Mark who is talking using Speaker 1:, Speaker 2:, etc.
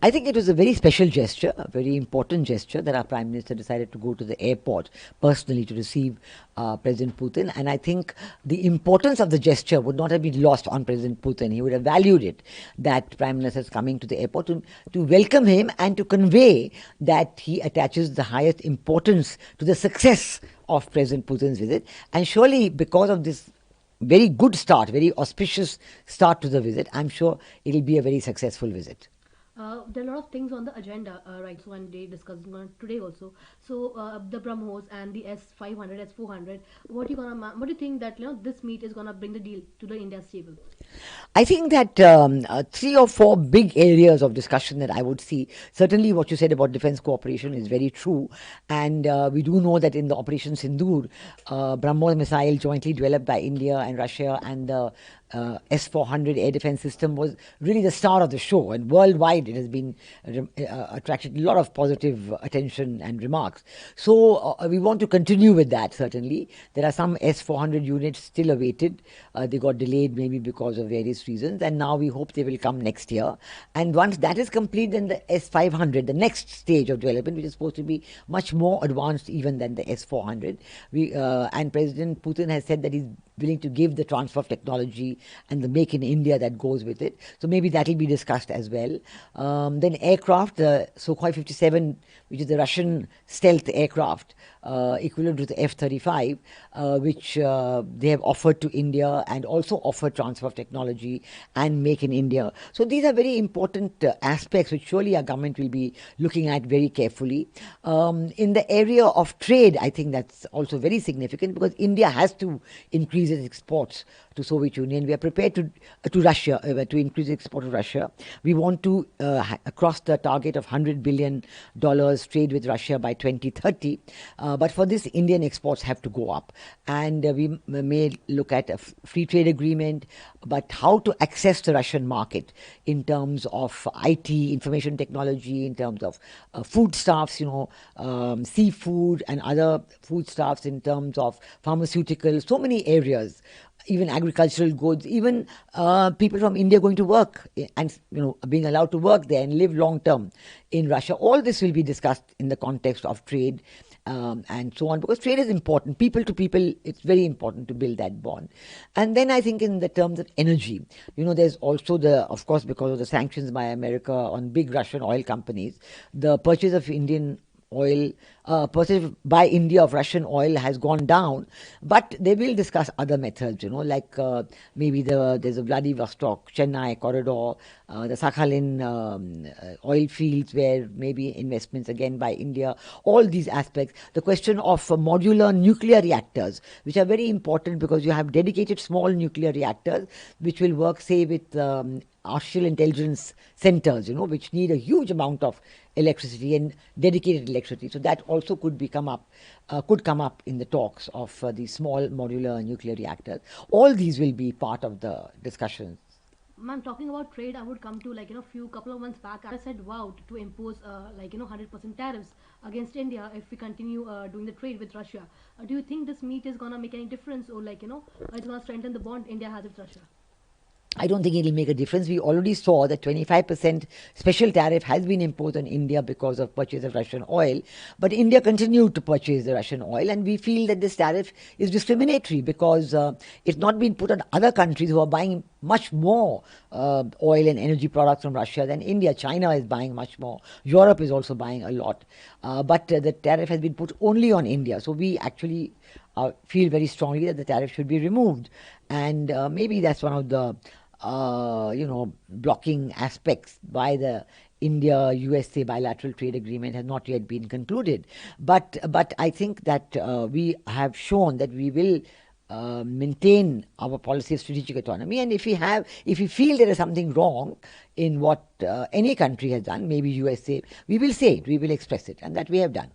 Speaker 1: I think it was a very special gesture, a very important gesture that our Prime Minister decided to go to the airport personally to receive President Putin. And I think the importance of the gesture would not have been lost on President Putin. He would have valued it that Prime Minister is coming to the airport to welcome him and to convey that he attaches the highest importance to the success of President Putin's visit. And surely, because of this very good start, very auspicious start to the visit, I'm sure it'll be a very successful visit.
Speaker 2: There are a lot of things on the agenda, right? So, and they discussing on today also. So, the BrahMos and the S500, S400. What do you think that this meet is gonna bring the deal to the India's table?
Speaker 1: I think that three or four big areas of discussion that I would see. Certainly, what you said about defense cooperation is very true, and we do know that in the Operation Sindoor, BrahMos missile jointly developed by India and Russia and the S-400 air defense system was really the star of the show, and worldwide it has been attracted a lot of positive attention and remarks. So we want to continue with that. Certainly, there are some S-400 units still awaited. They got delayed maybe because of various reasons, and now we hope they will come next year. And once that is complete, then the S-500, the next stage of development, which is supposed to be much more advanced even than the S-400. And President Putin has said that he's willing to give the transfer of technology and the make in India that goes with it. So maybe that will be discussed as well. Then aircraft, the Sukhoi 57, which is the Russian stealth aircraft, equivalent to the F-35, which they have offered to India and also offered transfer of technology and make in India. So these are very important aspects which surely our government will be looking at very carefully. In the area of trade, I think that's also very significant because India has to increase its exports to Soviet Union. We are prepared to Russia, to increase export to Russia. We want to cross the target of $100 billion trade with Russia by 2030. But for this, Indian exports have to go up. And we may look at a free trade agreement, but how to access the Russian market in terms of IT, information technology, in terms of foodstuffs, seafood and other foodstuffs, in terms of pharmaceuticals, so many areas, even agricultural goods, even people from India going to work and being allowed to work there and live long term in Russia. All this will be discussed in the context of trade and so on, because trade is important. People to people, it's very important to build that bond. And then I think in the terms of energy, there's also of course, because of the sanctions by America on big Russian oil companies, the purchase of Indian oil, purchase by India of Russian oil has gone down, but they will discuss other methods, like maybe there's a Vladivostok, Chennai corridor, the Sakhalin oil fields where maybe investments again by India, all these aspects. The question of modular nuclear reactors, which are very important because you have dedicated small nuclear reactors which will work, say, with artificial intelligence centers, which need a huge amount of electricity and dedicated electricity. So that also could come up in the talks of the small modular nuclear reactors. All these will be part of the discussions.
Speaker 2: Ma'am, talking about trade, I would come to couple of months back. I said wow to impose 100% tariffs against India if we continue doing the trade with Russia. Do you think this meet is gonna make any difference, or it's gonna strengthen the bond India has with Russia?
Speaker 1: I don't think it will make a difference. We already saw that 25% special tariff has been imposed on India because of purchase of Russian oil. But India continued to purchase the Russian oil, and we feel that this tariff is discriminatory because it's not been put on other countries who are buying much more oil and energy products from Russia than India. China is buying much more. Europe is also buying a lot. But the tariff has been put only on India. So we actually feel very strongly that the tariff should be removed. And maybe that's one of the blocking aspects by the India-USA bilateral trade agreement has not yet been concluded. But I think that we have shown that we will maintain our policy of strategic autonomy. And if we feel there is something wrong in what any country has done, maybe USA, we will say it, we will express it, and that we have done.